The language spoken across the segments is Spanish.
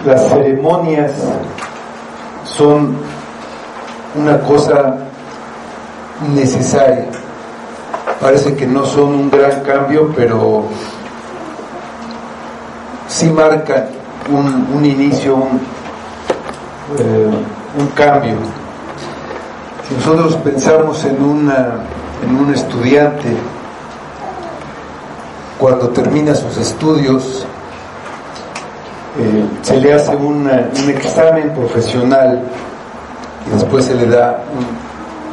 las ceremonias son una cosa necesaria. Parece que no son un gran cambio, pero sí marcan un inicio, un cambio. Si nosotros pensamos en un estudiante cuando termina sus estudios, se le hace un examen profesional y después se le da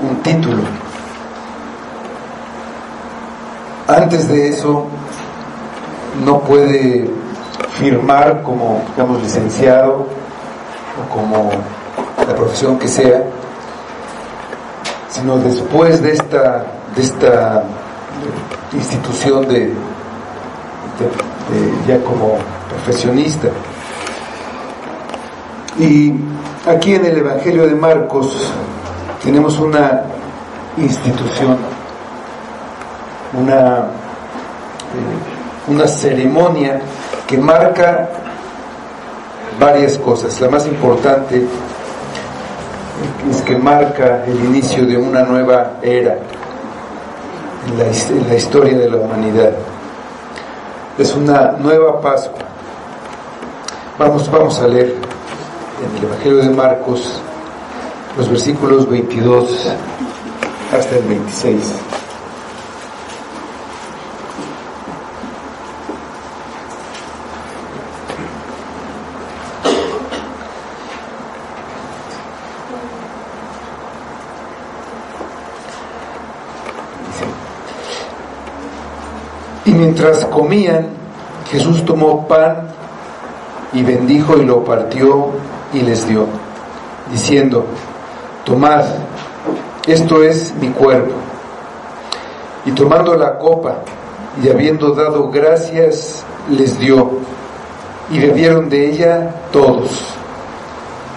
un título. Antes de eso no puede firmar como, digamos, licenciado o como la profesión que sea, sino después de esta institución de ya como profesionista. Y aquí en el Evangelio de Marcos tenemos una institución, una ceremonia que marca varias cosas. La más importante es que marca el inicio de una nueva era en la historia de la humanidad. Es una nueva Pascua. Vamos a leer en el Evangelio de Marcos los versículos 22 hasta el 26. Y mientras comían, Jesús tomó pan y bendijo y lo partió y les dio, diciendo: tomad, esto es mi cuerpo. Y tomando la copa y habiendo dado gracias, les dio, y bebieron de ella todos.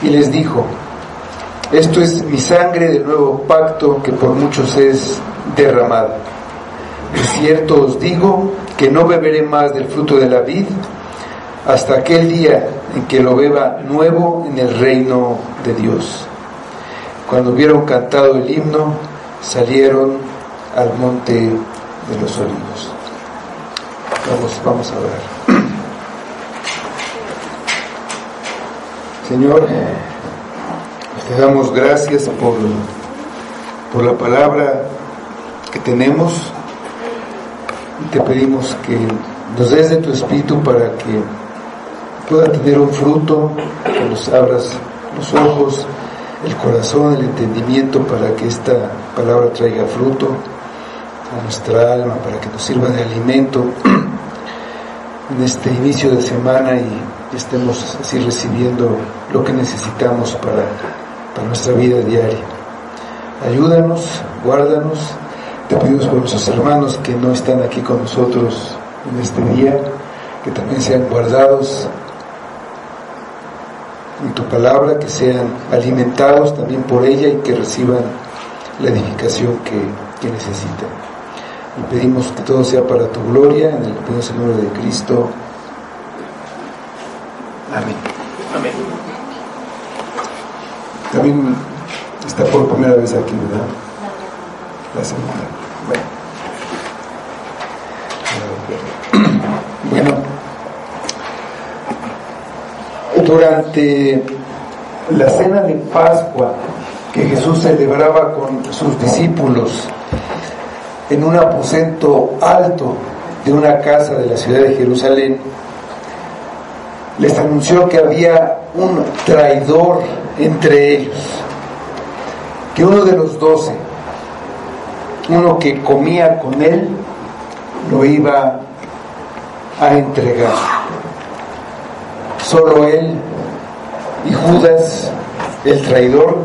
Y les dijo: esto es mi sangre del nuevo pacto, que por muchos es derramada. De cierto os digo que no beberé más del fruto de la vid hasta aquel día en que lo beba nuevo en el reino de Dios. Cuando hubieron cantado el himno, salieron al monte de los olivos. Vamos a orar. Señor, te damos gracias por la palabra que tenemos. Y te pedimos que nos des de tu Espíritu para que pueda tener un fruto, que nos abras los ojos, el corazón, el entendimiento, para que esta palabra traiga fruto a nuestra alma, para que nos sirva de alimento en este inicio de semana y estemos así recibiendo lo que necesitamos para nuestra vida diaria. Ayúdanos, guárdanos. Te pedimos por nuestros hermanos que no están aquí con nosotros en este día, que también sean guardados en tu palabra, que sean alimentados también por ella y que reciban la edificación que necesitan. Y pedimos que todo sea para tu gloria, en el poderoso nombre de Cristo. Amén. Amén. También está por primera vez aquí, ¿verdad? La segunda. Bueno, durante la cena de Pascua que Jesús celebraba con sus discípulos en un aposento alto de una casa de la ciudad de Jerusalén, les anunció que había un traidor entre ellos, que uno de los 12, uno que comía con él, lo iba a entregar. Solo él y Judas, el traidor,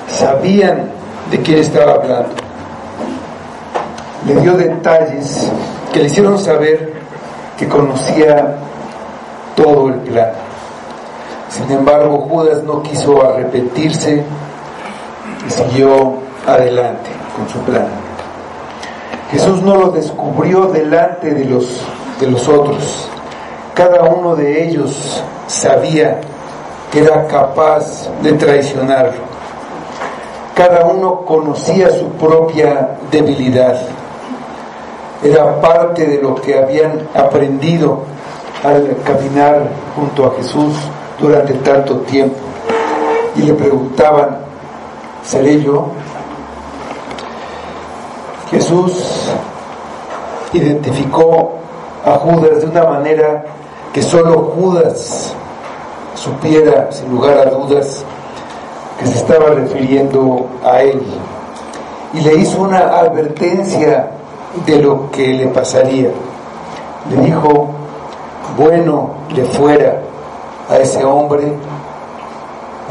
sabían de quién estaba hablando. Le dio detalles que le hicieron saber que conocía todo el plan. Sin embargo, Judas no quiso arrepentirse y siguió adelante con su plan. Jesús no lo descubrió delante de los otros. Cada uno de ellos sabía que era capaz de traicionarlo. Cada uno conocía su propia debilidad. Era parte de lo que habían aprendido al caminar junto a Jesús durante tanto tiempo. Y le preguntaban: ¿seré yo? Jesús identificó a Judas de una manera que solo Judas supiera, sin lugar a dudas, que se estaba refiriendo a él, y le hizo una advertencia de lo que le pasaría. Le dijo: bueno le fuera a ese hombre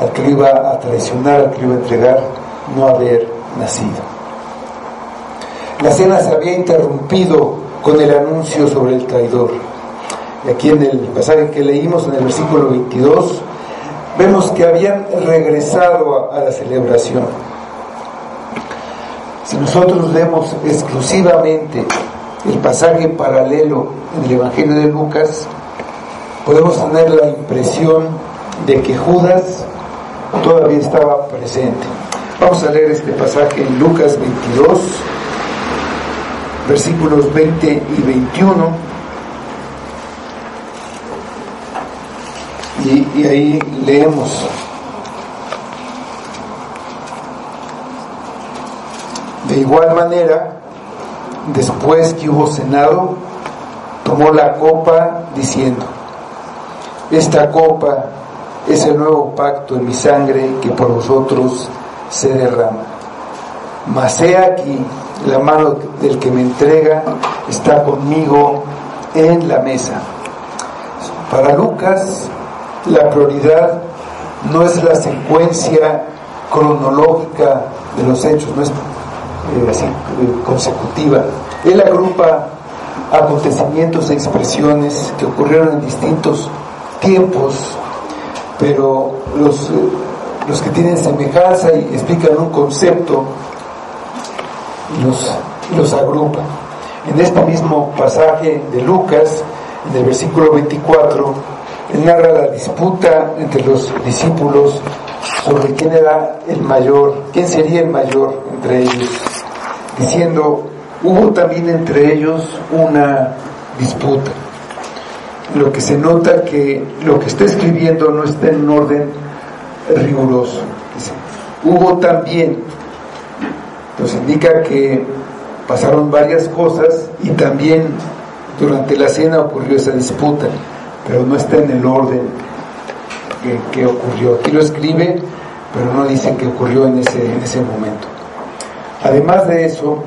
al que lo iba a traicionar, al que lo iba a entregar, no haber nacido. La cena se había interrumpido con el anuncio sobre el traidor. Y aquí en el pasaje que leímos, en el versículo 22, vemos que habían regresado a la celebración. Si nosotros leemos exclusivamente el pasaje paralelo en el Evangelio de Lucas, podemos tener la impresión de que Judas todavía estaba presente. Vamos a leer este pasaje en Lucas 22, versículos 20 y 21. Y ahí leemos: de igual manera, después que hubo cenado, tomó la copa diciendo: esta copa es el nuevo pacto en mi sangre que por vosotros se derrama. Mas he aquí, la mano del que me entrega está conmigo en la mesa. Para Lucas, la prioridad no es la secuencia cronológica de los hechos, no es consecutiva. Él agrupa acontecimientos e expresiones que ocurrieron en distintos tiempos, pero los que tienen semejanza y explican un concepto los agrupa. En este mismo pasaje de Lucas, en el versículo 24, él narra la disputa entre los discípulos sobre quién era el mayor, quién sería el mayor entre ellos, diciendo: hubo también entre ellos una disputa. Lo que se nota que lo que está escribiendo no está en un orden riguroso. Dice, hubo también, nos indica que pasaron varias cosas y también durante la cena ocurrió esa disputa, pero no está en el orden que ocurrió. Aquí lo escribe, pero no dice que ocurrió en ese momento. Además de eso,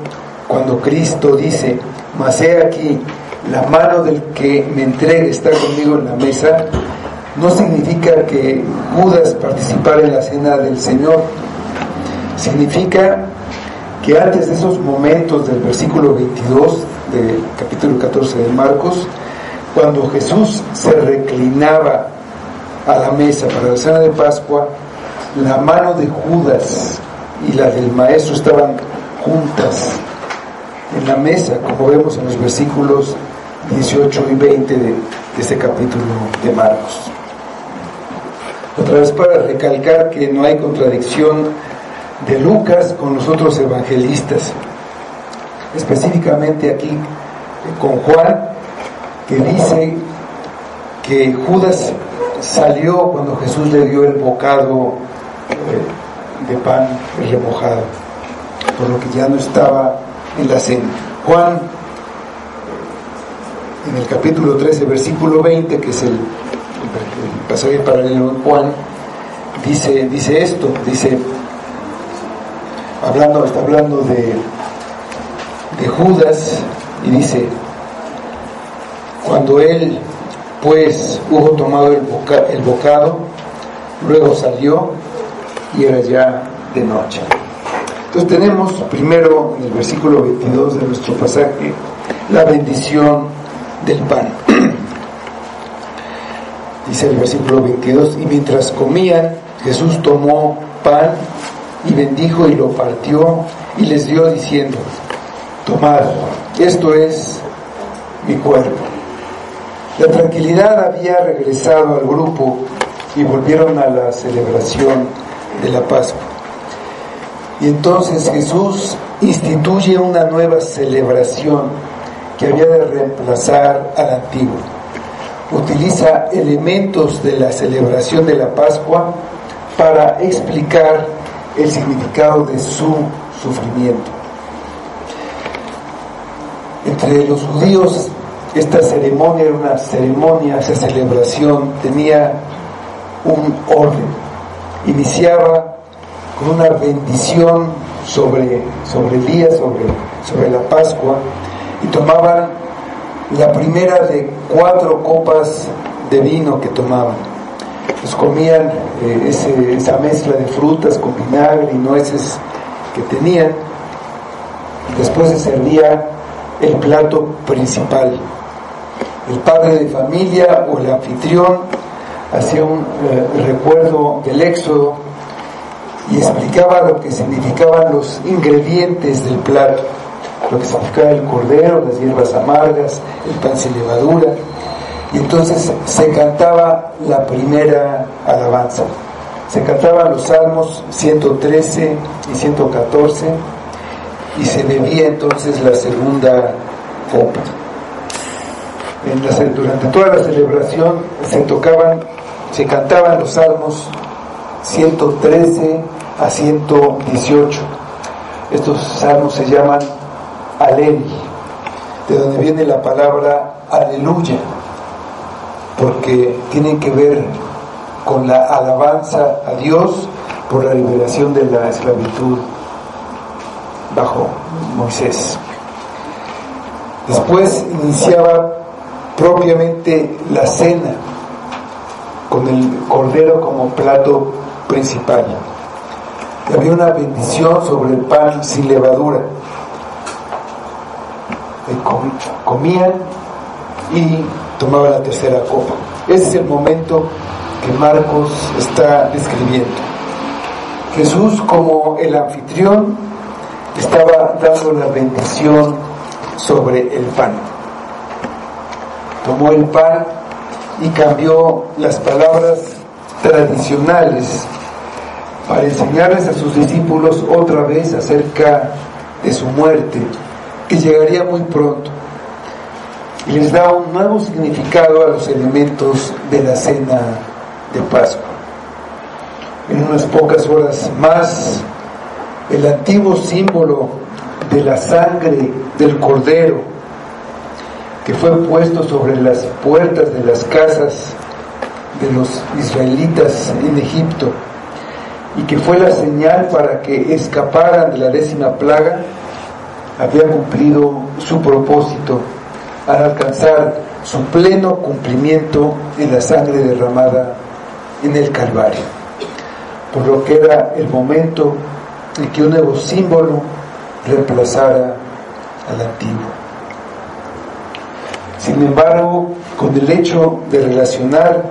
cuando Cristo dice: mas he aquí, la mano del que me entregue está conmigo en la mesa, no significa que Judas participara en la cena del Señor. Significa que antes de esos momentos del versículo 22 del capítulo 14 de Marcos, cuando Jesús se reclinaba a la mesa para la cena de Pascua, la mano de Judas y la del maestro estaban juntas en la mesa, como vemos en los versículos 18 y 20 de este capítulo de Marcos. Otra vez, para recalcar que no hay contradicción de Lucas con los otros evangelistas, específicamente aquí con Juan, que dice que Judas salió cuando Jesús le dio el bocado de pan remojado, por lo que ya no estaba en la cena. Juan, en el capítulo 13, versículo 20, que es el pasaje paralelo en Juan, dice esto, está hablando de Judas, y dice: cuando él pues hubo tomado el bocado, luego salió y era ya de noche. Entonces tenemos primero en el versículo 22 de nuestro pasaje la bendición del pan. Dice el versículo 22: y mientras comían, Jesús tomó pan y bendijo y lo partió y les dio diciendo: tomad, esto es mi cuerpo. La tranquilidad había regresado al grupo y volvieron a la celebración de la Pascua. Y entonces Jesús instituye una nueva celebración que había de reemplazar a la antigua. Utiliza elementos de la celebración de la Pascua para explicar el significado de su sufrimiento. Entre los judíos, esta ceremonia era una ceremonia, esa celebración tenía un orden. Iniciaba con una bendición sobre el día, sobre la Pascua, y tomaban la primera de 4 copas de vino que tomaban. Pues comían esa mezcla de frutas con vinagre y nueces que tenían. Después se servía el plato principal. El padre de familia o el anfitrión hacía un recuerdo del Éxodo y explicaba lo que significaban los ingredientes del plato, lo que significaba el cordero, las hierbas amargas, el pan sin levadura. Y entonces se cantaba la primera alabanza. Se cantaban los salmos 113 y 114 y se bebía entonces la segunda copa. Durante toda la celebración se cantaban los salmos 113 a 118. Estos salmos se llaman Alel, de donde viene la palabra aleluya, porque tienen que ver con la alabanza a Dios por la liberación de la esclavitud bajo Moisés. Después iniciaba propiamente la cena con el cordero como plato principal. Y había una bendición sobre el pan sin levadura. Comían y tomaban la tercera copa. Ese es el momento que Marcos está describiendo. Jesús, como el anfitrión, estaba dando la bendición sobre el pan. Tomó el pan y cambió las palabras tradicionales para enseñarles a sus discípulos otra vez acerca de su muerte, que llegaría muy pronto, y les da un nuevo significado a los elementos de la cena de Pascua. En unas pocas horas más, el antiguo símbolo de la sangre del cordero, que fue puesto sobre las puertas de las casas de los israelitas en Egipto, y que fue la señal para que escaparan de la 10ª plaga, había cumplido su propósito al alcanzar su pleno cumplimiento en la sangre derramada en el Calvario, por lo que era el momento en que un nuevo símbolo reemplazara al antiguo. Sin embargo, con el hecho de relacionar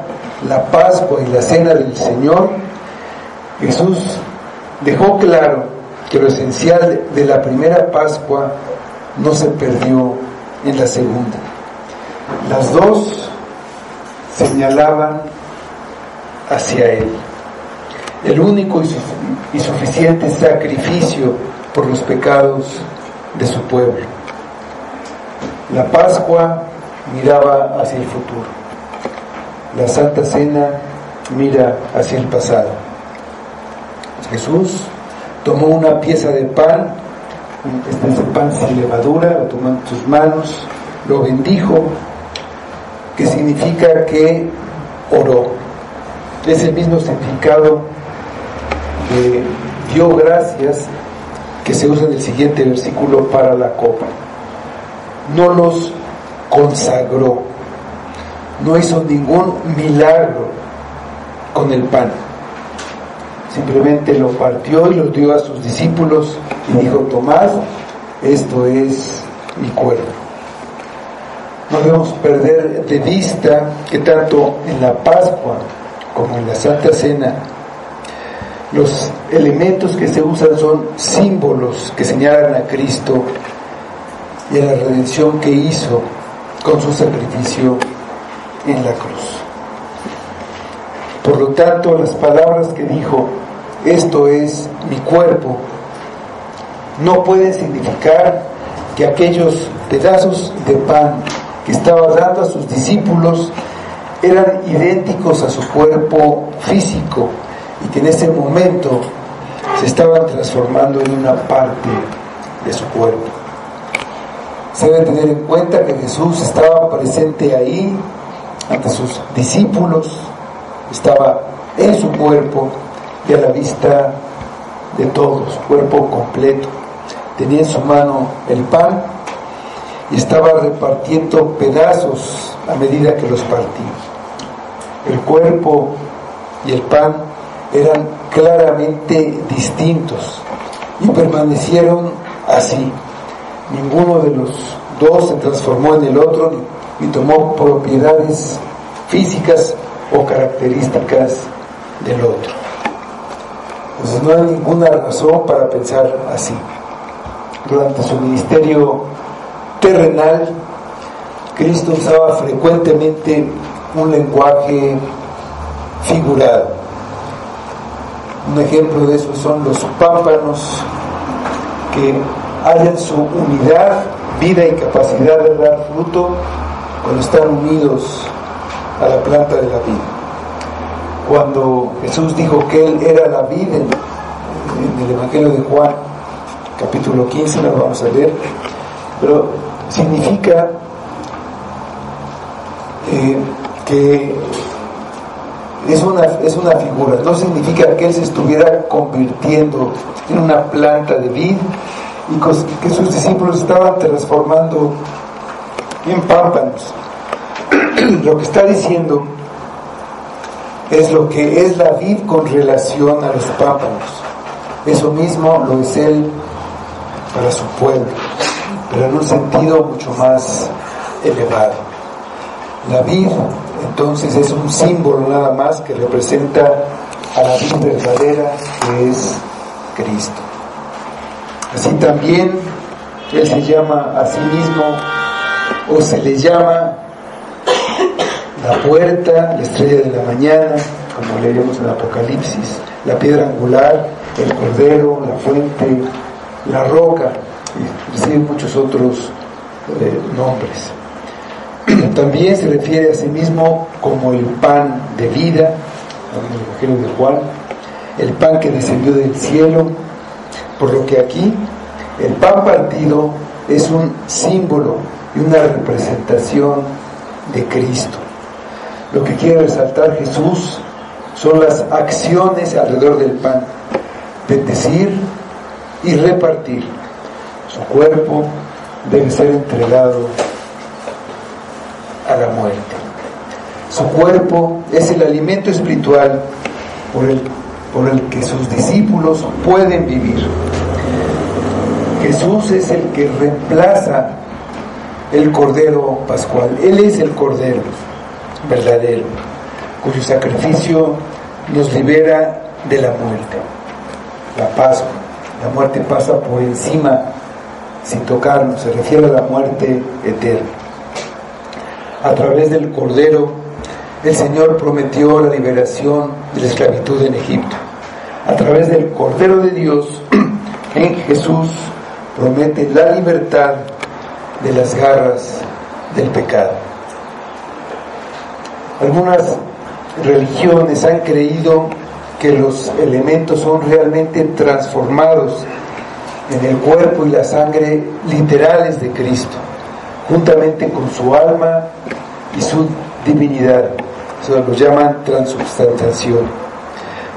la Pascua y la Cena del Señor, Jesús dejó claro que lo esencial de la primera Pascua no se perdió en la segunda. Las dos señalaban hacia Él, el único y suficiente sacrificio por los pecados de su pueblo. La Pascua miraba hacia el futuro. La Santa Cena mira hacia el pasado. Jesús tomó una pieza de pan, ese pan sin levadura, lo tomó en sus manos, lo bendijo, que significa que oró. Es el mismo significado de dio gracias que se usa en el siguiente versículo para la copa. No los consagró, no hizo ningún milagro con el pan, simplemente lo partió y lo dio a sus discípulos y dijo: tomad, esto es mi cuerpo. No debemos perder de vista que tanto en la Pascua como en la Santa Cena los elementos que se usan son símbolos que señalan a Cristo y a la redención que hizo con su sacrificio en la cruz. Por lo tanto, las palabras que dijo, esto es mi cuerpo, no pueden significar que aquellos pedazos de pan que estaba dando a sus discípulos eran idénticos a su cuerpo físico y que en ese momento se estaban transformando en una parte de su cuerpo. Se debe tener en cuenta que Jesús estaba presente ahí ante sus discípulos, estaba en su cuerpo y a la vista de todos, cuerpo completo. Tenía en su mano el pan y estaba repartiendo pedazos a medida que los partía. El cuerpo y el pan eran claramente distintos y permanecieron así. Ninguno de los dos se transformó en el otro ni tomó propiedades físicas o características del otro. Entonces no hay ninguna razón para pensar así. Durante su ministerio terrenal, Cristo usaba frecuentemente un lenguaje figurado. Un ejemplo de eso son los pámpanos, que hallan su unidad, vida y capacidad de dar fruto cuando están unidos a la planta de la vida. Cuando Jesús dijo que Él era la vid en el Evangelio de Juan, capítulo 15, lo vamos a leer, pero significa que es una figura, no significa que Él se estuviera convirtiendo en una planta de vid y que sus discípulos estaban transformando en pámpanos. Lo que está diciendo es lo que es la vid con relación a los pámpanos. Eso mismo lo es Él para su pueblo, pero en un sentido mucho más elevado. La vid entonces es un símbolo nada más que representa a la vid verdadera, que es Cristo. Así también Él se llama a sí mismo, o se le llama la puerta, la estrella de la mañana, como leeremos en Apocalipsis, la piedra angular, el cordero, la fuente, la roca, y recibe muchos otros nombres. También se refiere a sí mismo como el pan de vida, en el Evangelio de Juan, el pan que descendió del cielo, por lo que aquí el pan partido es un símbolo y una representación de Cristo. Lo que quiere resaltar Jesús son las acciones alrededor del pan: bendecir y repartir. Su cuerpo debe ser entregado a la muerte. Su cuerpo es el alimento espiritual por el que sus discípulos pueden vivir. Jesús es el que reemplaza el Cordero Pascual. Él es el Cordero verdadero, cuyo sacrificio nos libera de la muerte. La Pascua, la muerte pasa por encima sin tocarnos, se refiere a la muerte eterna. A través del Cordero, el Señor prometió la liberación de la esclavitud en Egipto. A través del Cordero de Dios, en Jesús, promete la libertad de las garras del pecado. Algunas religiones han creído que los elementos son realmente transformados en el cuerpo y la sangre literales de Cristo, juntamente con su alma y su divinidad. Eso lo llaman transubstanciación.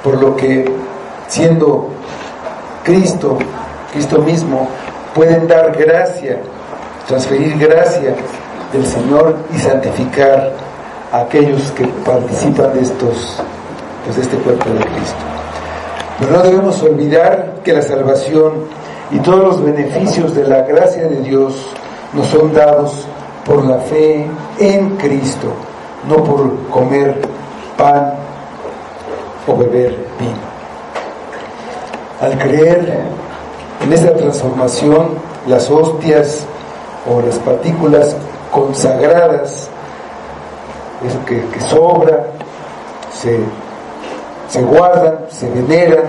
Por lo que, siendo Cristo mismo, pueden dar gracia, transferir gracia del Señor y santificar a aquellos que participan de este cuerpo de Cristo. Pero no debemos olvidar que la salvación y todos los beneficios de la gracia de Dios nos son dados por la fe en Cristo, no por comer pan o beber vino. Al creer en esta transformación, las hostias o las partículas consagradas eso que sobra, se guardan, se veneran,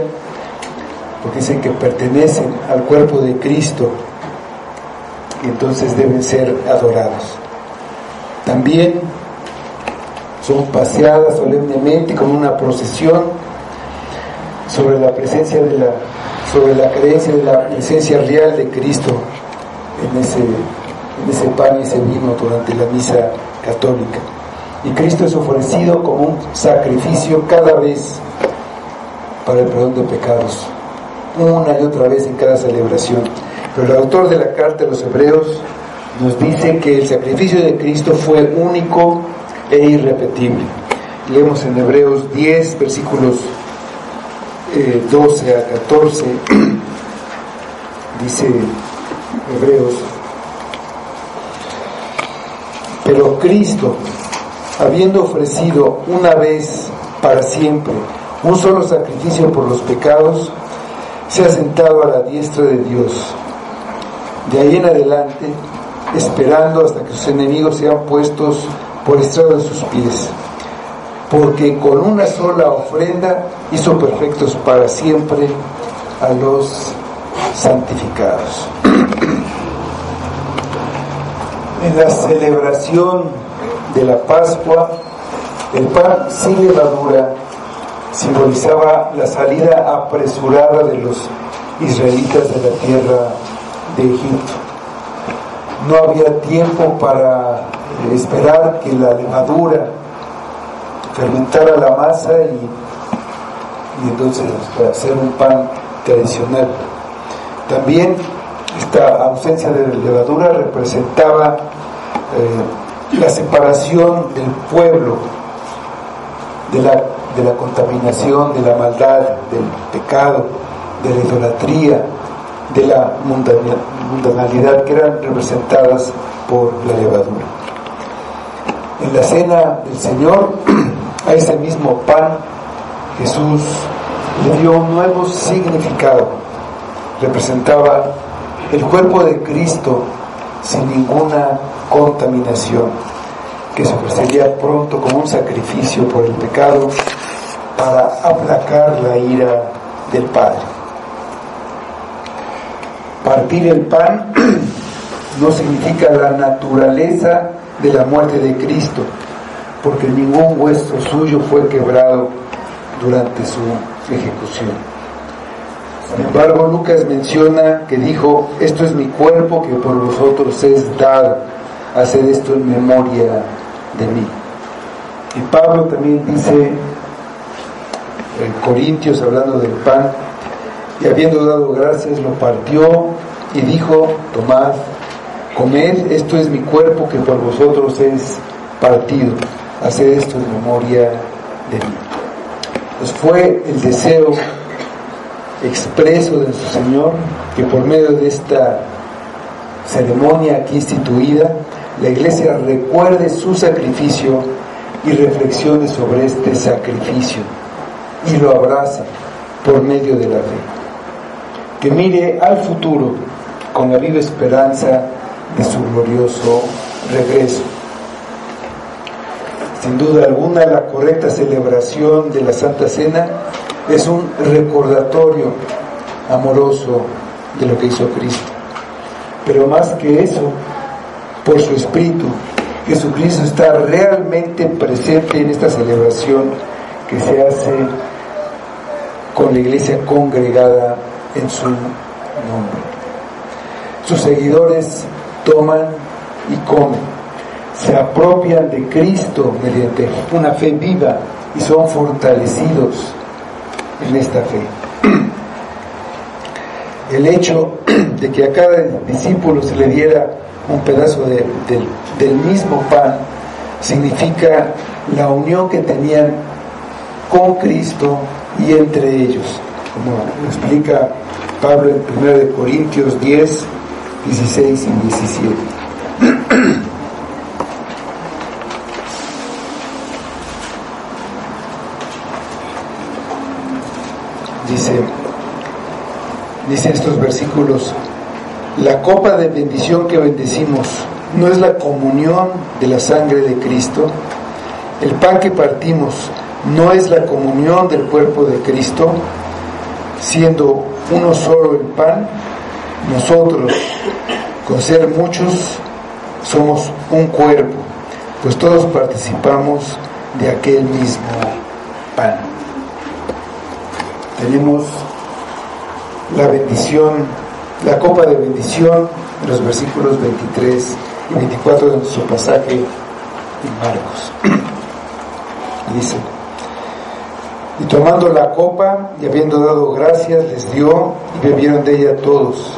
porque dicen que pertenecen al cuerpo de Cristo y entonces deben ser adorados. También son paseadas solemnemente con una procesión sobre la creencia de la presencia real de Cristo en ese pan y ese vino durante la misa católica. Y Cristo es ofrecido como un sacrificio cada vez para el perdón de pecados, una y otra vez en cada celebración. Pero el autor de la carta a los Hebreos nos dice que el sacrificio de Cristo fue único e irrepetible. Leemos en Hebreos 10, versículos 12 a 14, dice Hebreos: pero Cristo, habiendo ofrecido una vez para siempre un solo sacrificio por los pecados, se ha sentado a la diestra de Dios. De ahí en adelante, esperando hasta que sus enemigos sean puestos por estrado de sus pies, porque con una sola ofrenda hizo perfectos para siempre a los santificados. En la celebración de la Pascua, el pan sin levadura simbolizaba la salida apresurada de los israelitas de la tierra de Egipto. No había tiempo para esperar que la levadura fermentara la masa y entonces para hacer un pan tradicional. También esta ausencia de levadura representaba la separación del pueblo de la contaminación, de la maldad, del pecado, de la idolatría, de la mundanalidad que eran representadas por la levadura. En la cena del Señor, a ese mismo pan Jesús le dio un nuevo significado. Representaba el cuerpo de Cristo sin ninguna contaminación, que se ofrecería pronto como un sacrificio por el pecado para aplacar la ira del Padre. Partir el pan no significa la naturaleza de la muerte de Cristo, porque ningún hueso suyo fue quebrado durante su ejecución. Sin embargo, Lucas menciona que dijo: esto es mi cuerpo que por vosotros es dado, haced esto en memoria de mí. Y Pablo también dice en Corintios, hablando del pan, y habiendo dado gracias lo partió y dijo: tomad, comed, esto es mi cuerpo que por vosotros es partido, haced esto en memoria de mí. Pues fue el deseo expreso de nuestro Señor que por medio de esta ceremonia aquí instituida, la Iglesia recuerde su sacrificio y reflexione sobre este sacrificio y lo abrace por medio de la fe. Que mire al futuro con la viva esperanza de su glorioso regreso. Sin duda alguna, la correcta celebración de la Santa Cena es un recordatorio amoroso de lo que hizo Cristo. Pero más que eso, por su Espíritu, Jesucristo está realmente presente en esta celebración que se hace con la Iglesia congregada en su nombre. Sus seguidores toman y comen, se apropian de Cristo mediante una fe viva y son fortalecidos en esta fe. El hecho de que a cada discípulo se le diera un pedazo del mismo pan significa la unión que tenían con Cristo y entre ellos, como lo explica Pablo en 1 Corintios 10, 16 y 17. Dice estos versículos: la copa de bendición que bendecimos no es la comunión de la sangre de Cristo. el pan que partimos no es la comunión del cuerpo de Cristo, siendo uno solo el pan, nosotros, con ser muchos, somos un cuerpo, pues todos participamos de aquel mismo pan. Tenemos la bendición, la copa de bendición, en los versículos 23 y 24 de nuestro pasaje en Marcos. Y dice: y tomando la copa y habiendo dado gracias, les dio, y bebieron de ella todos.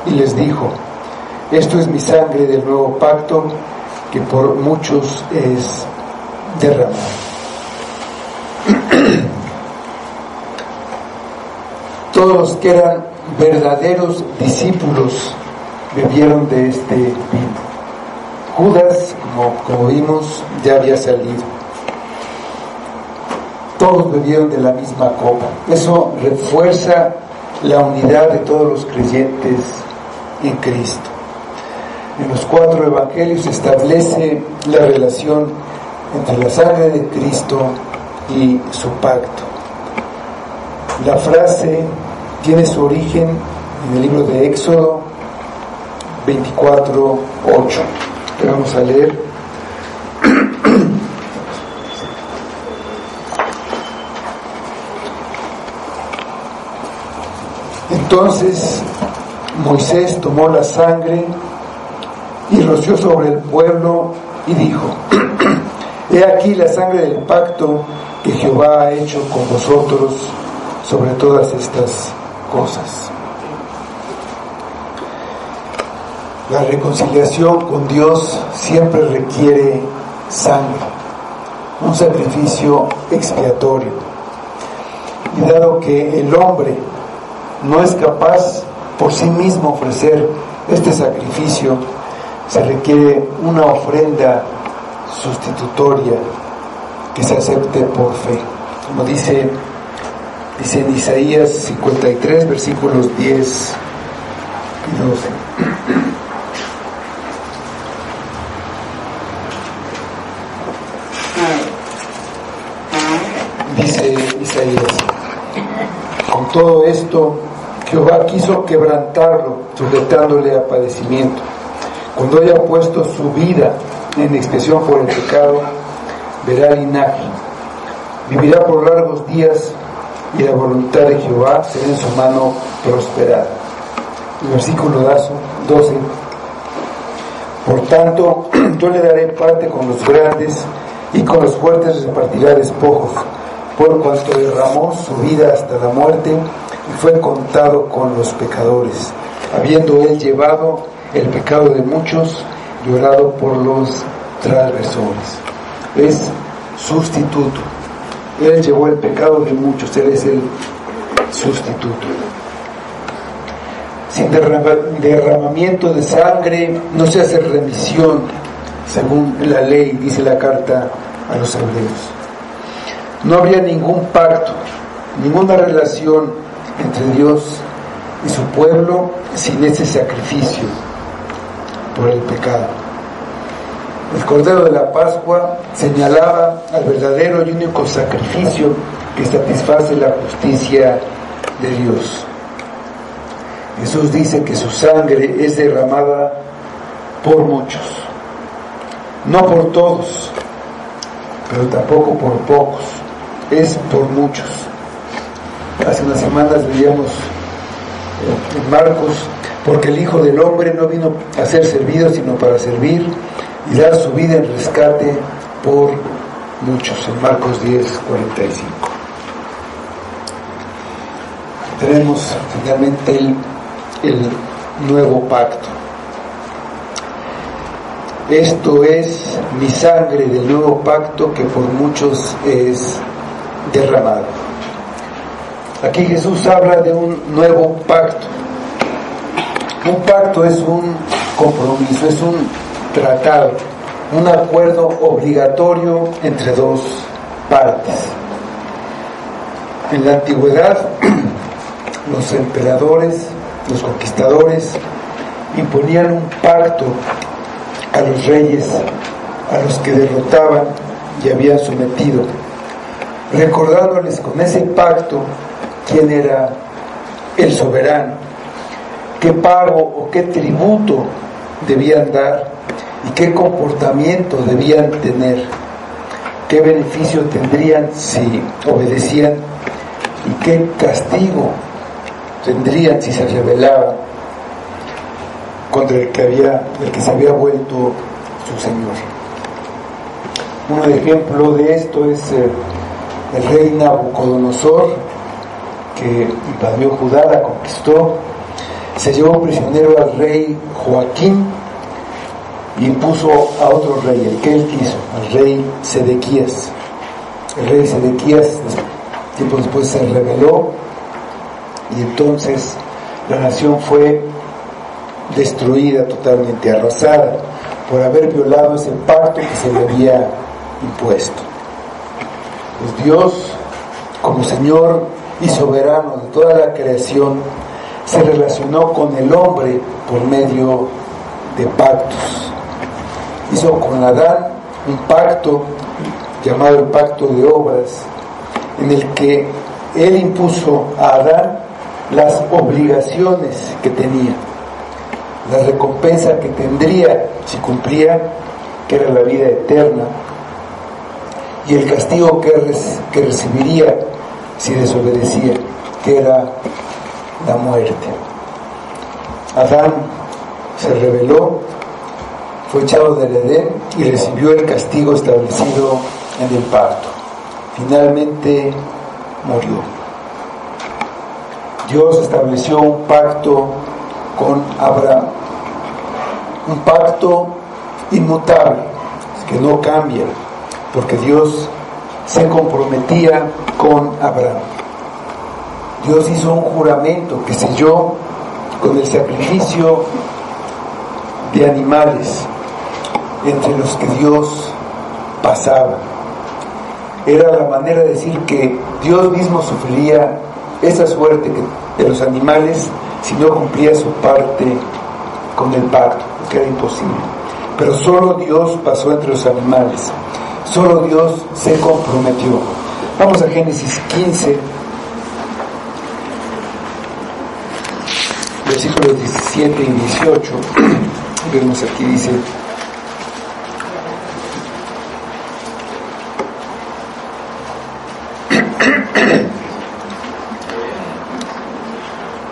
Y les dijo: esto es mi sangre del nuevo pacto, que por muchos es derramada. Todos los que eran verdaderos discípulos bebieron de este vino. Judas, como vimos, ya había salido. Todos bebieron de la misma copa. Eso refuerza la unidad de todos los creyentes en Cristo. En los 4 evangelios se establece la relación entre la sangre de Cristo y su pacto. La frase tiene su origen en el libro de Éxodo 24:8. Que vamos a leer. Entonces Moisés tomó la sangre y roció sobre el pueblo y dijo: he aquí la sangre del pacto que Jehová ha hecho con vosotros sobre todas estas cosas. La reconciliación con Dios siempre requiere sangre, un sacrificio expiatorio. Y dado que el hombre no es capaz por sí mismo ofrecer este sacrificio, se requiere una ofrenda sustitutoria que se acepte por fe, como dice en Isaías 53, versículos 10 y 12. Dice Isaías: con todo esto Jehová quiso quebrantarlo, sujetándole a padecimiento. Cuando haya puesto su vida en expiación por el pecado, verá linaje, vivirá por largos días, y la voluntad de Jehová será en su mano prosperada. El versículo 12: por tanto, yo le daré parte con los grandes, y con los fuertes repartirá despojos, por cuanto derramó su vida hasta la muerte, y fue contado con los pecadores, habiendo él llevado el pecado de muchos, llorado por los transgresores. Es sustituto. Él llevó el pecado de muchos, Él es el sustituto. Sin derramamiento de sangre no se hace remisión, según la ley, dice la carta a los Hebreos. No habría ningún pacto, ninguna relación entre Dios y su pueblo sin ese sacrificio por el pecado. El Cordero de la Pascua señalaba al verdadero y único sacrificio que satisface la justicia de Dios. Jesús dice que su sangre es derramada por muchos, no por todos, pero tampoco por pocos, es por muchos. Hace unas semanas leíamos en Marcos: porque el Hijo del Hombre no vino a ser servido, sino para servir y dar su vida en rescate por muchos, en Marcos 10:45. Tenemos finalmente el nuevo pacto. Esto es mi sangre del nuevo pacto, que por muchos es derramada. Aquí Jesús habla de un nuevo pacto. Un pacto es un compromiso, es un tratado, un acuerdo obligatorio entre dos partes. En la antigüedad, los emperadores, los conquistadores, imponían un pacto a los reyes, a los que derrotaban y habían sometido, recordándoles con ese pacto quién era el soberano, qué pago o qué tributo debían dar y qué comportamiento debían tener, qué beneficio tendrían si obedecían y qué castigo tendrían si se rebelaban contra el que se había vuelto su Señor. Un ejemplo de esto es el rey Nabucodonosor, que invadió Judá, la conquistó, se llevó prisionero al rey Joaquín y impuso a otro rey, el que él quiso, al rey Sedequías. El rey Sedequías, tiempo después, se rebeló y entonces la nación fue destruida totalmente, arrasada, por haber violado ese pacto que se le había impuesto. Pues Dios, como Señor y soberano de toda la creación, se relacionó con el hombre por medio de pactos. Hizo con Adán un pacto llamado el pacto de obras, en el que él impuso a Adán las obligaciones que tenía, la recompensa que tendría si cumplía, que era la vida eterna, y el castigo que recibiría si desobedecía, que era la muerte. Adán se rebeló, fue echado del Edén y recibió el castigo establecido en el pacto. Finalmente murió. Dios estableció un pacto con Abraham, un pacto inmutable, que no cambia, porque Dios se comprometía con Abraham. Dios hizo un juramento que selló con el sacrificio de animales entre los que Dios pasaba. Era la manera de decir que Dios mismo sufriría esa suerte de los animales si no cumplía su parte con el pacto, que era imposible. Pero solo Dios pasó entre los animales, solo Dios se comprometió. Vamos a Génesis 15, versículos 17 y 18. Vemos aquí, dice: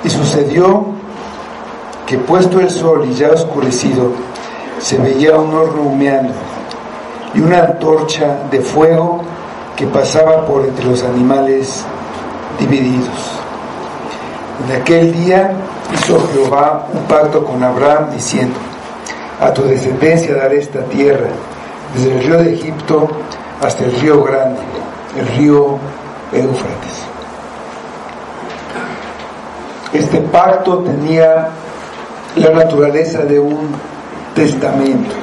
y sucedió que, puesto el sol y ya oscurecido, se veía un horno humeando y una antorcha de fuego que pasaba por entre los animales divididos. En aquel día hizo Jehová un pacto con Abraham, diciendo: a tu descendencia daré esta tierra, desde el río de Egipto hasta el río grande, el río Éufrates. Este pacto tenía la naturaleza de un testamento,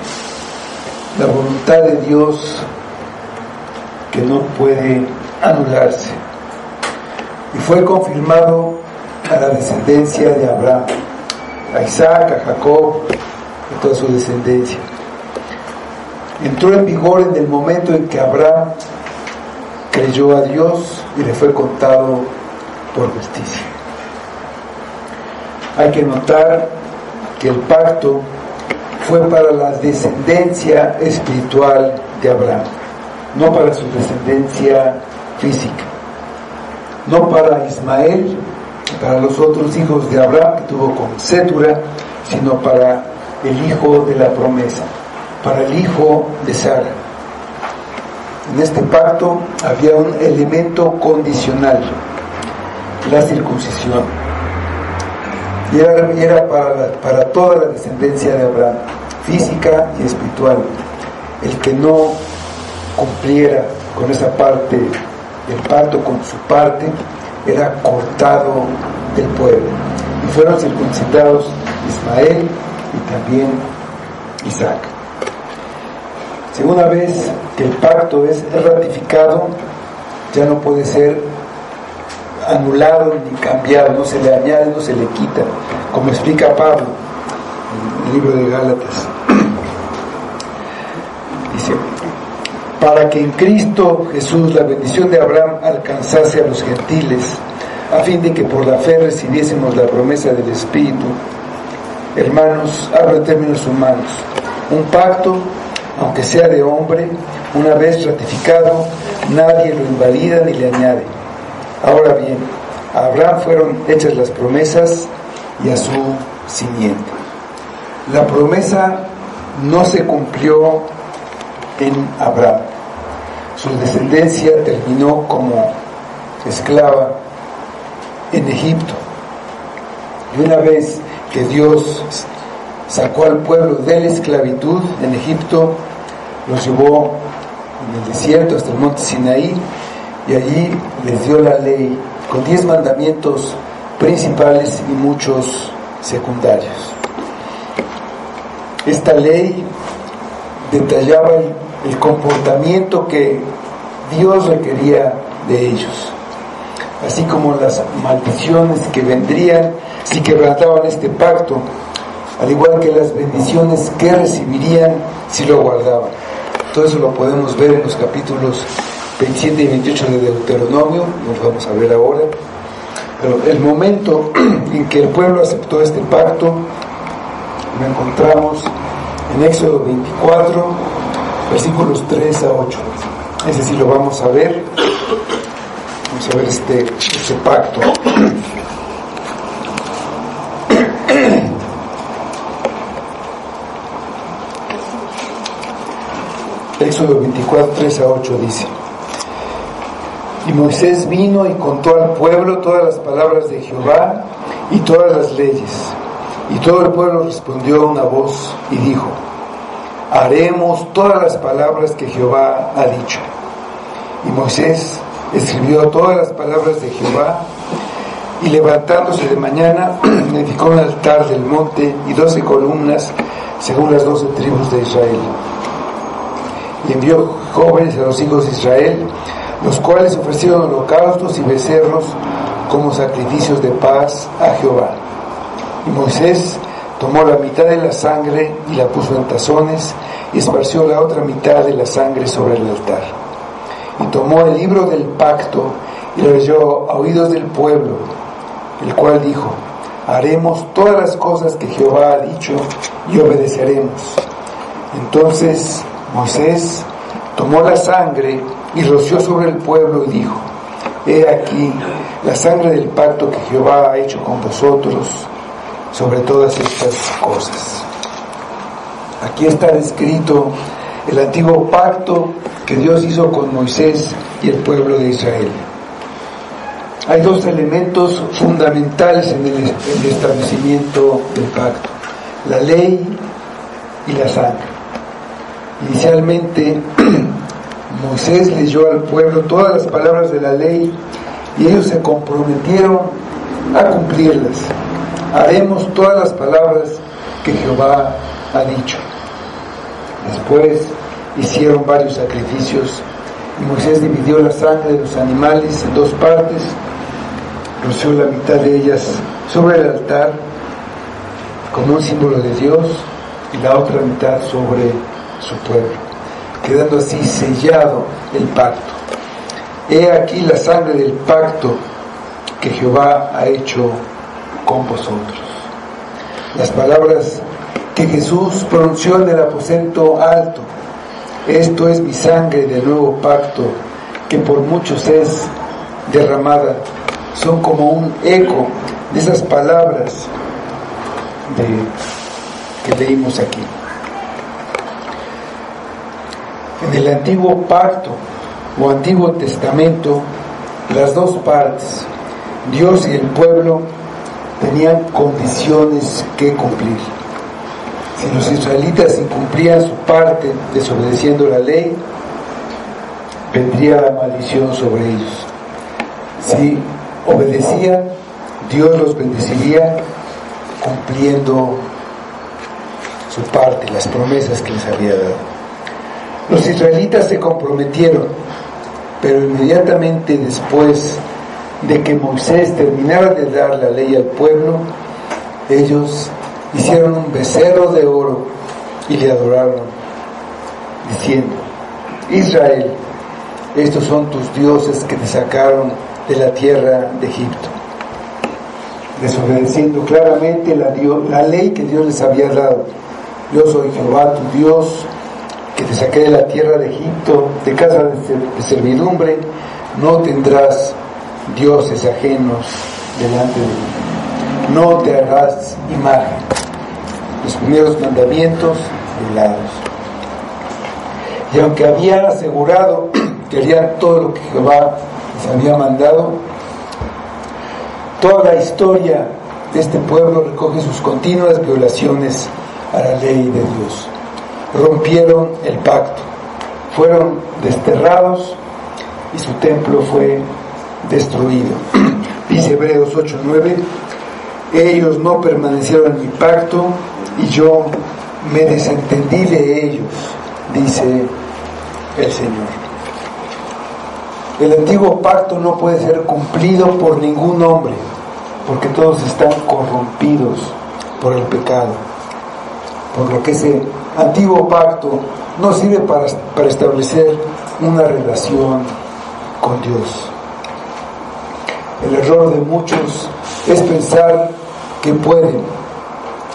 la voluntad de Dios que no puede anularse, y fue confirmado a la descendencia de Abraham, a Isaac, a Jacob, a toda su descendencia. Entró en vigor en el momento en que Abraham creyó a Dios y le fue contado por justicia. Hay que notar que el pacto fue para la descendencia espiritual de Abraham, no para su descendencia física, no para Ismael, para los otros hijos de Abraham que tuvo con Cetura, sino para el hijo de la promesa, para el hijo de Sara. En este pacto había un elemento condicional, la circuncisión, y era para toda la descendencia de Abraham, física y espiritual. El que no cumpliera con esa parte del pacto, con su parte, era cortado del pueblo, y fueron circuncidados Ismael y también Isaac. Segunda vez que el pacto es ratificado, ya no puede ser anulado ni cambiado, no se le añade, no se le quita, como explica Pablo en el libro de Gálatas. Dice: para que en Cristo Jesús la bendición de Abraham alcanzase a los gentiles, a fin de que por la fe recibiésemos la promesa del Espíritu. Hermanos, hablo en términos humanos. Un pacto, aunque sea de hombre, una vez ratificado, nadie lo invalida ni le añade. Ahora bien, a Abraham fueron hechas las promesas y a su simiente. La promesa no se cumplió en Abraham. Su descendencia terminó como esclava en Egipto. Y una vez que Dios sacó al pueblo de la esclavitud en Egipto, los llevó en el desierto hasta el monte Sinaí, y allí les dio la ley con 10 mandamientos principales y muchos secundarios. Esta ley detallaba el comportamiento que Dios requería de ellos, así como las maldiciones que vendrían si quebrantaban este pacto, al igual que las bendiciones que recibirían si lo guardaban. Todo eso lo podemos ver en los capítulos 27 y 28 de Deuteronomio, nos vamos a ver ahora. Pero el momento en que el pueblo aceptó este pacto lo encontramos en Éxodo 24, versículos 3 a 8. Ese sí lo vamos a ver. Vamos a ver este pacto. Éxodo 24, 3 a 8 dice: Y Moisés vino y contó al pueblo todas las palabras de Jehová y todas las leyes. Y todo el pueblo respondió a una voz y dijo: haremos todas las palabras que Jehová ha dicho. Y Moisés escribió todas las palabras de Jehová, y levantándose de mañana, edificó un altar del monte y 12 columnas según las 12 tribus de Israel. Y envió jóvenes a los hijos de Israel, los cuales ofrecieron holocaustos y becerros como sacrificios de paz a Jehová. Y Moisés tomó la mitad de la sangre y la puso en tazones, y esparció la otra mitad de la sangre sobre el altar. Y tomó el libro del pacto y lo leyó a oídos del pueblo, el cual dijo: haremos todas las cosas que Jehová ha dicho y obedeceremos. Entonces Moisés tomó la sangre y roció sobre el pueblo y dijo: he aquí la sangre del pacto que Jehová ha hecho con vosotros sobre todas estas cosas. Aquí está descrito el antiguo pacto que Dios hizo con Moisés y el pueblo de Israel. Hay 2 elementos fundamentales en el establecimiento del pacto: la ley y la sangre. Inicialmente Moisés leyó al pueblo todas las palabras de la ley y ellos se comprometieron a cumplirlas. Haremos todas las palabras que Jehová ha dicho. Después hicieron varios sacrificios y Moisés dividió la sangre de los animales en 2 partes, roció la mitad de ellas sobre el altar como un símbolo de Dios y la otra mitad sobre su pueblo, quedando así sellado el pacto. He aquí la sangre del pacto que Jehová ha hecho con vosotros. Las palabras que Jesús pronunció en el aposento alto: esto es mi sangre del nuevo pacto, que por muchos es derramada, son como un eco de esas palabras que leímos aquí. En el antiguo pacto o antiguo testamento, las 2 partes, Dios y el pueblo, tenían condiciones que cumplir. Si los israelitas incumplían su parte desobedeciendo la ley, vendría la maldición sobre ellos. Si obedecían, Dios los bendeciría cumpliendo su parte, las promesas que les había dado. Los israelitas se comprometieron, pero inmediatamente después de que Moisés terminara de dar la ley al pueblo, ellos hicieron un becerro de oro y le adoraron, diciendo: Israel, estos son tus dioses que te sacaron de la tierra de Egipto, desobedeciendo claramente la ley que Dios les había dado. Yo soy Jehová tu Dios, que te saqué de la tierra de Egipto, de casa de servidumbre. No tendrás dioses ajenos delante de mí. No te harás imagen. Los primeros mandamientos violados. Y aunque había asegurado que harían todo lo que Jehová les había mandado, toda la historia de este pueblo recoge sus continuas violaciones a la ley de Dios. Rompieron el pacto, fueron desterrados y su templo fue destruido. Dice Hebreos 8:9: ellos no permanecieron en mi pacto y yo me desentendí de ellos, dice el Señor. El antiguo pacto no puede ser cumplido por ningún hombre, porque todos están corrompidos por el pecado. Por lo que ese antiguo pacto no sirve para establecer una relación con Dios. El error de muchos es pensar que pueden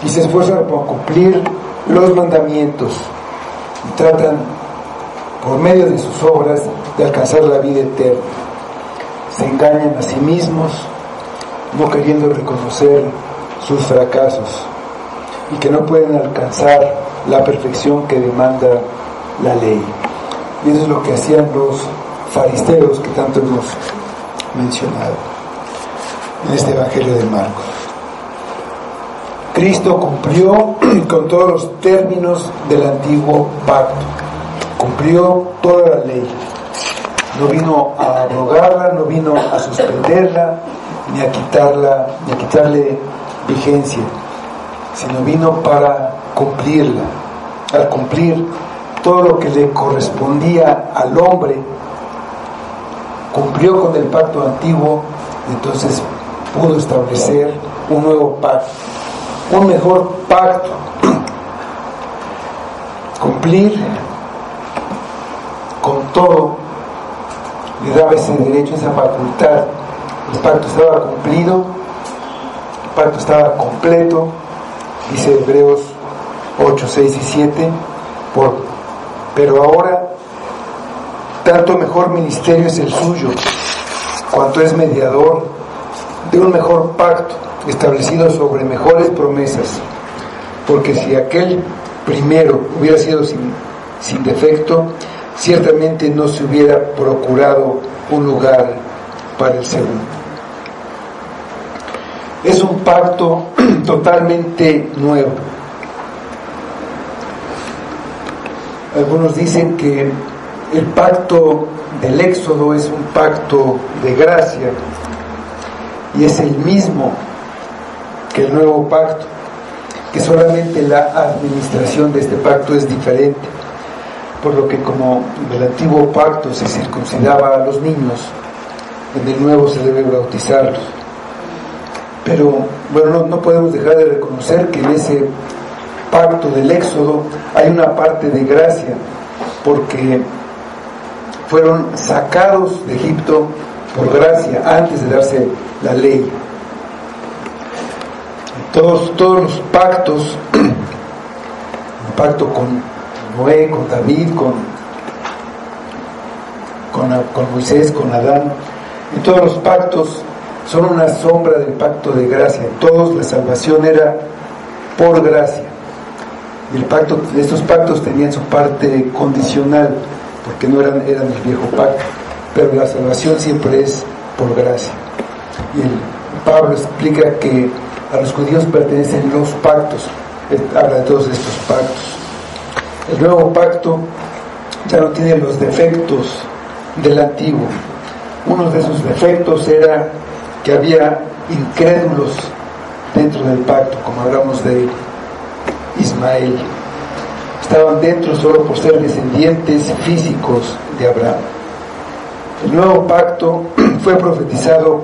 y se esfuerzan por cumplir los mandamientos y tratan por medio de sus obras de alcanzar la vida eterna. Se engañan a sí mismos, no queriendo reconocer sus fracasos y que no pueden alcanzar la perfección que demanda la ley. Y eso es lo que hacían los fariseos que tanto hemos mencionado en este Evangelio de Marcos. Cristo cumplió con todos los términos del antiguo pacto, cumplió toda la ley. No vino a abrogarla, no vino a suspenderla, ni a quitarle vigencia, sino vino para cumplirla. Al cumplir todo lo que le correspondía al hombre, cumplió con el pacto antiguo, entonces pudo establecer un nuevo pacto, un mejor pacto. Cumplir con todo le daba ese derecho, esa facultad. El pacto estaba cumplido, el pacto estaba completo, dice Hebreos 8, 6 y 7, pero ahora tanto mejor ministerio es el suyo, cuanto es mediador de un mejor pacto, establecido sobre mejores promesas, porque si aquel primero hubiera sido sin defecto, ciertamente no se hubiera procurado un lugar para el segundo. Es un pacto totalmente nuevo. Algunos dicen que el pacto del Éxodo es un pacto de gracia y es el mismo que el nuevo pacto, que solamente la administración de este pacto es diferente, por lo que como en el antiguo pacto se circuncidaba a los niños, en el nuevo se debe bautizarlos. Pero bueno, no podemos dejar de reconocer que en ese pacto del Éxodo hay una parte de gracia, porque fueron sacados de Egipto por gracia antes de darse la ley. Todos los pactos, el pacto con Noé, con David, con Moisés, con Adán, y todos los pactos son una sombra del pacto de gracia. Todos la salvación era por gracia. Y estos pactos tenían su parte condicional, porque no eran el viejo pacto, pero la salvación siempre es por gracia. Y Pablo explica que a los judíos pertenecen los pactos, habla de todos estos pactos. El nuevo pacto ya no tiene los defectos del antiguo. Uno de esos defectos era que había incrédulos dentro del pacto, como hablamos de Ismael. Estaban dentro solo por ser descendientes físicos de Abraham. El nuevo pacto fue profetizado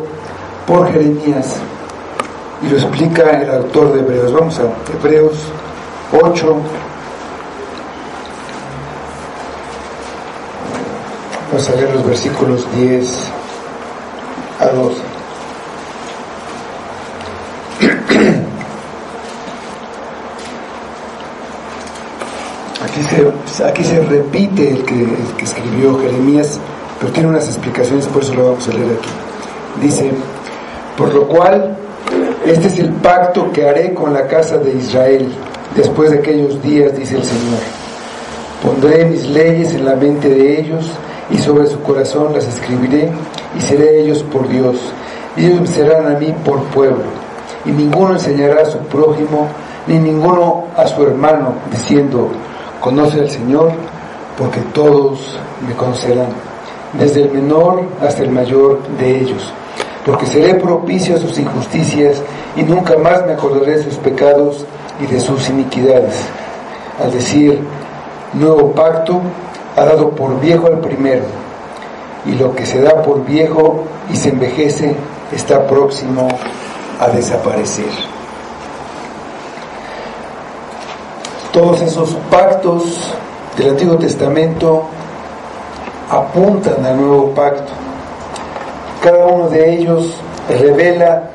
por Jeremías y lo explica el autor de Hebreos. Vamos a Hebreos 8, Vamos a leer los versículos 10 a 12. Aquí se repite el que escribió Jeremías, pero tiene unas explicaciones, por eso lo vamos a leer aquí. Dice: por lo cual, este es el pacto que haré con la casa de Israel después de aquellos días, dice el Señor. Pondré mis leyes en la mente de ellos, y sobre su corazón las escribiré, y seré ellos por Dios, y ellos serán a mí por pueblo. Y ninguno enseñará a su prójimo, ni ninguno a su hermano, diciendo: conoce al Señor, porque todos me conocerán, desde el menor hasta el mayor de ellos. Porque seré propicio a sus injusticias, y nunca más me acordaré de sus pecados y de sus iniquidades. Al decir nuevo pacto, ha dado por viejo al primero, y lo que se da por viejo y se envejece está próximo a desaparecer. Todos esos pactos del Antiguo Testamento apuntan al nuevo pacto. Cada uno de ellos revela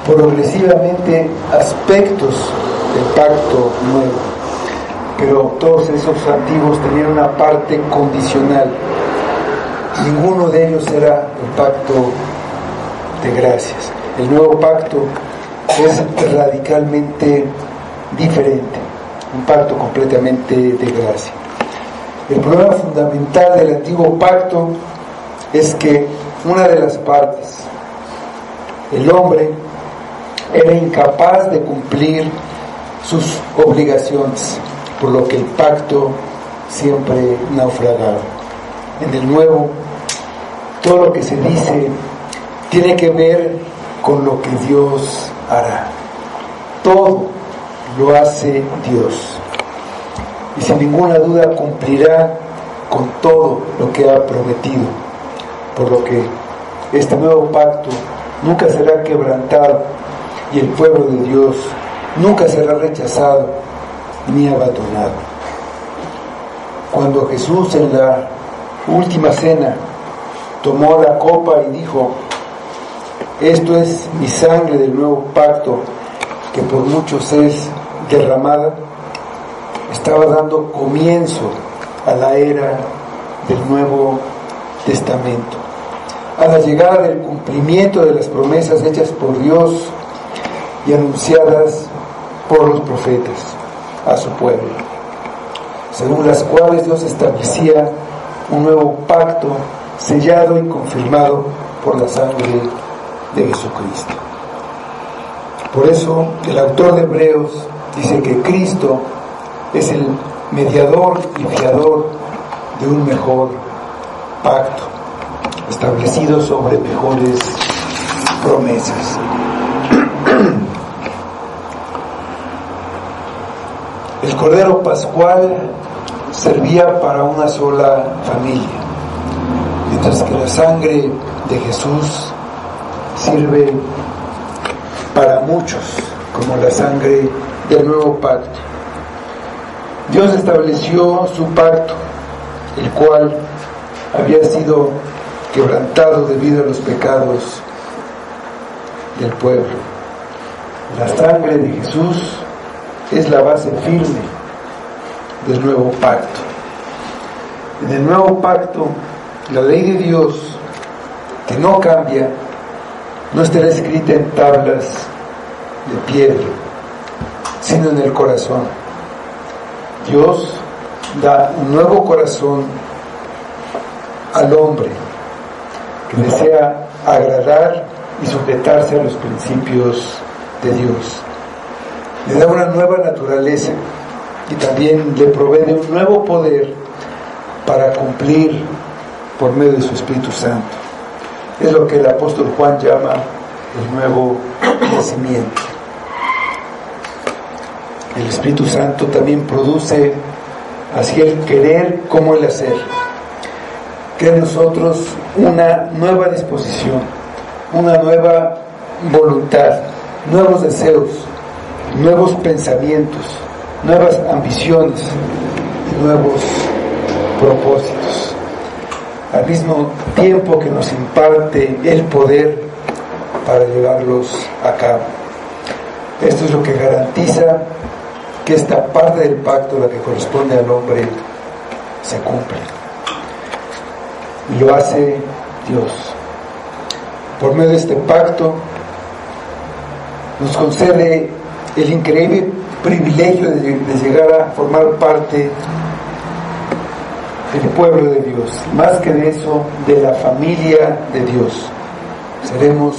progresivamente aspectos del pacto nuevo, pero todos esos antiguos tenían una parte condicional. Ninguno de ellos era el pacto de gracias. El nuevo pacto es radicalmente diferente, un pacto completamente de gracia. El problema fundamental del antiguo pacto es que una de las partes, el hombre, era incapaz de cumplir sus obligaciones, por lo que el pacto siempre naufragaba. En el nuevo, todo lo que se dice tiene que ver con lo que Dios hará. Todo lo hace Dios, y sin ninguna duda cumplirá con todo lo que ha prometido, por lo que este nuevo pacto nunca será quebrantado, y el pueblo de Dios nunca será rechazado ni abandonado. Cuando Jesús en la última cena tomó la copa y dijo: esto es mi sangre del nuevo pacto, que por muchos es derramada, estaba dando comienzo a la era del Nuevo Testamento, a la llegada del cumplimiento de las promesas hechas por Dios y anunciadas por los profetas a su pueblo, según las cuales Dios establecía un nuevo pacto sellado y confirmado por la sangre de Jesucristo. Por eso el autor de Hebreos dice que Cristo es el mediador y fiador de un mejor pacto, establecido sobre mejores promesas. El Cordero Pascual servía para una sola familia, mientras que la sangre de Jesús sirve para muchos, como la sangre del nuevo pacto. Dios estableció su pacto, el cual había sido quebrantado debido a los pecados del pueblo. La sangre de Jesús es la base firme del nuevo pacto. En el nuevo pacto, la ley de Dios, que no cambia, no estará escrita en tablas de piedra, sino en el corazón. Dios da un nuevo corazón al hombre que desea agradar y sujetarse a los principios de Dios. Le da una nueva naturaleza y también le provee de un nuevo poder para cumplir por medio de su Espíritu Santo. Es lo que el apóstol Juan llama el nuevo nacimiento. El Espíritu Santo también produce así el querer como el hacer. Crea en nosotros una nueva disposición, una nueva voluntad, nuevos deseos, nuevos pensamientos, nuevas ambiciones y nuevos propósitos. al mismo tiempo que nos imparte el poder para llevarlos a cabo. Esto es lo que garantiza que esta parte del pacto, la que corresponde al hombre, se cumple. Y lo hace Dios. Por medio de este pacto nos concede el increíble privilegio de llegar a formar parte del pueblo de Dios, más que de eso, de la familia de Dios. Seremos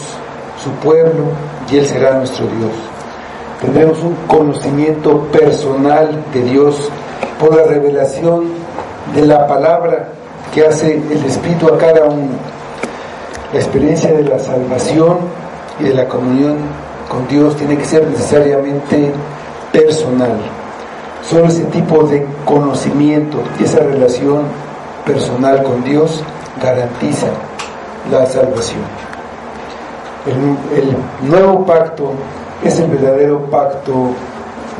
su pueblo y Él será nuestro Dios. Tendremos un conocimiento personal de Dios por la revelación de la palabra que hace el Espíritu a cada uno. La experiencia de la salvación y de la comunión con Dios tiene que ser necesariamente personal. Solo ese tipo de conocimiento y esa relación personal con Dios garantiza la salvación. El nuevo pacto es el verdadero pacto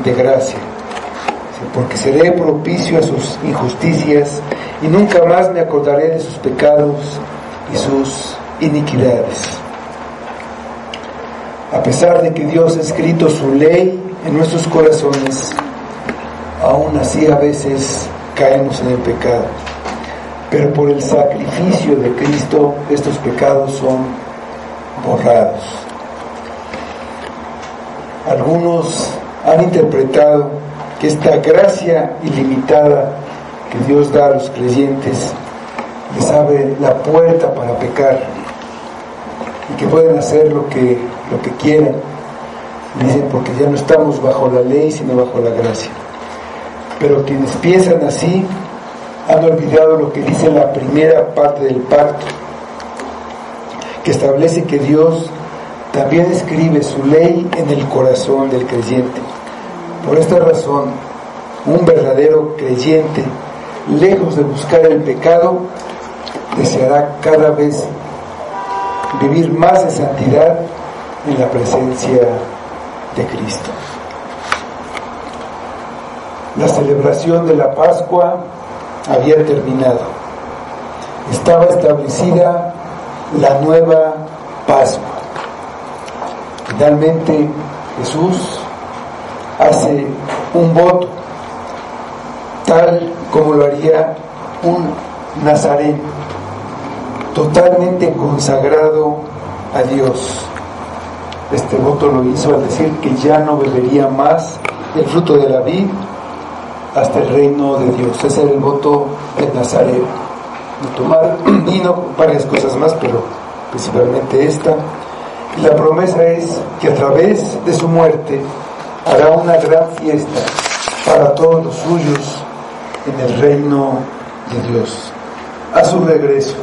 de gracia, porque seré propicio a sus injusticias y nunca más me acordaré de sus pecados y sus iniquidades. A pesar de que Dios ha escrito su ley en nuestros corazones, aún así a veces caemos en el pecado, pero por el sacrificio de Cristo estos pecados son borrados. Algunos han interpretado que esta gracia ilimitada que Dios da a los creyentes les abre la puerta para pecar y que pueden hacer lo que quieran. Y dicen, porque ya no estamos bajo la ley sino bajo la gracia. Pero quienes piensan así han olvidado lo que dice la primera parte del pacto, que establece que Dios también escribe su ley en el corazón del creyente. Por esta razón, un verdadero creyente, lejos de buscar el pecado, deseará cada vez vivir más de santidad en la presencia de Cristo. La celebración de la Pascua había terminado. Estaba establecida la nueva Pascua. Finalmente Jesús hace un voto, tal como lo haría un nazareno, totalmente consagrado a Dios. Este voto lo hizo al decir que ya no bebería más el fruto de la vid hasta el reino de Dios. Ese era el voto del nazareno. No tomar vino, varias cosas más, pero principalmente esta. Y la promesa es que a través de su muerte hará una gran fiesta para todos los suyos en el reino de Dios. A su regreso,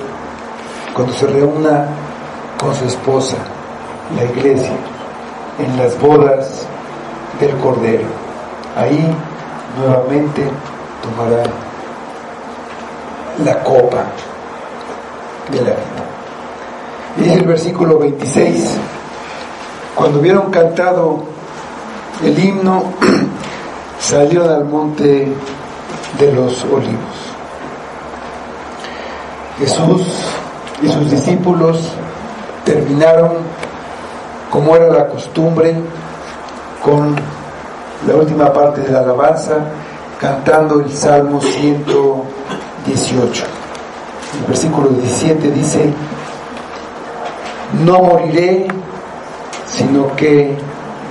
cuando se reúna con su esposa, la iglesia, en las bodas del Cordero, ahí nuevamente tomará la copa de la vida. Y dice el versículo 26: cuando hubieron cantado el himno, salieron al monte de los olivos. Jesús y sus discípulos terminaron, como era la costumbre, con la última parte de la alabanza, cantando el Salmo 118. El versículo 17 dice: no moriré, sino que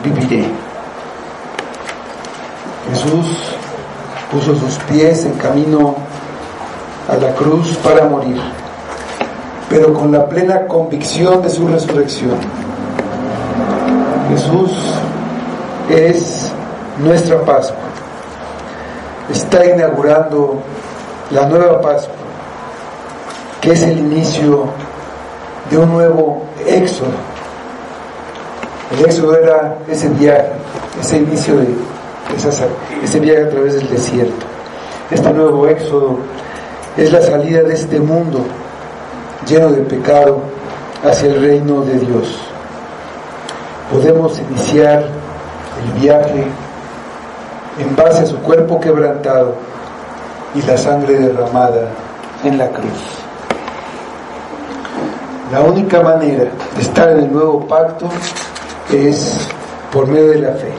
viviré. Jesús puso sus pies en camino a la cruz para morir, pero con la plena convicción de su resurrección. Jesús es nuestra Pascua. Está inaugurando la nueva Pascua, que es el inicio de un nuevo éxodo. El éxodo era ese viaje, ese inicio de ese viaje a través del desierto. Este nuevo éxodo es la salida de este mundo lleno de pecado hacia el reino de Dios. Podemos iniciar el viaje en base a su cuerpo quebrantado y la sangre derramada en la cruz. La única manera de estar en el nuevo pacto es por medio de la fe,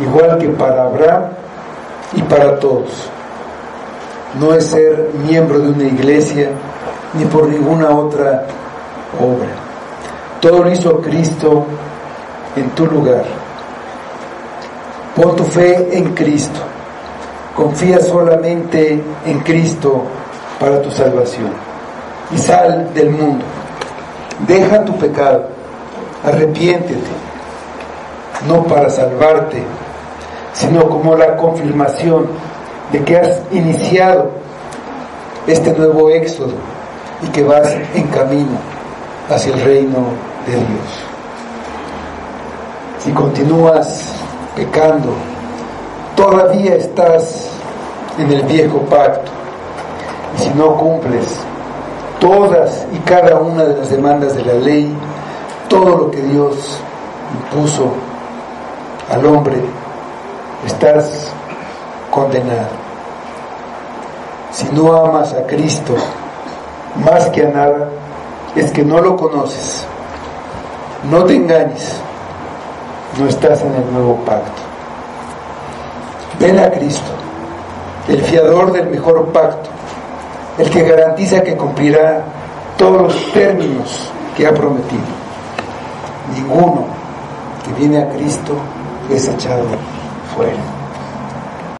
igual que para Abraham y para todos. No es ser miembro de una iglesia ni por ninguna otra obra. Todo lo hizo Cristo en tu lugar. Pon tu fe en Cristo. Confía solamente en Cristo para tu salvación. Y sal del mundo. Deja tu pecado. Arrepiéntete. No para salvarte, sino como la confirmación de que has iniciado este nuevo éxodo y que vas en camino hacia el reino de Dios. Si continúas pecando, todavía estás en el viejo pacto, y si no cumples todas y cada una de las demandas de la ley, todo lo que Dios impuso al hombre, estás condenado. Si no amas a Cristo más que a nada, es que no lo conoces. No te engañes, no estás en el nuevo pacto. Ven a Cristo, el fiador del mejor pacto, el que garantiza que cumplirá todos los términos que ha prometido. Ninguno que viene a Cristo es echado fuera.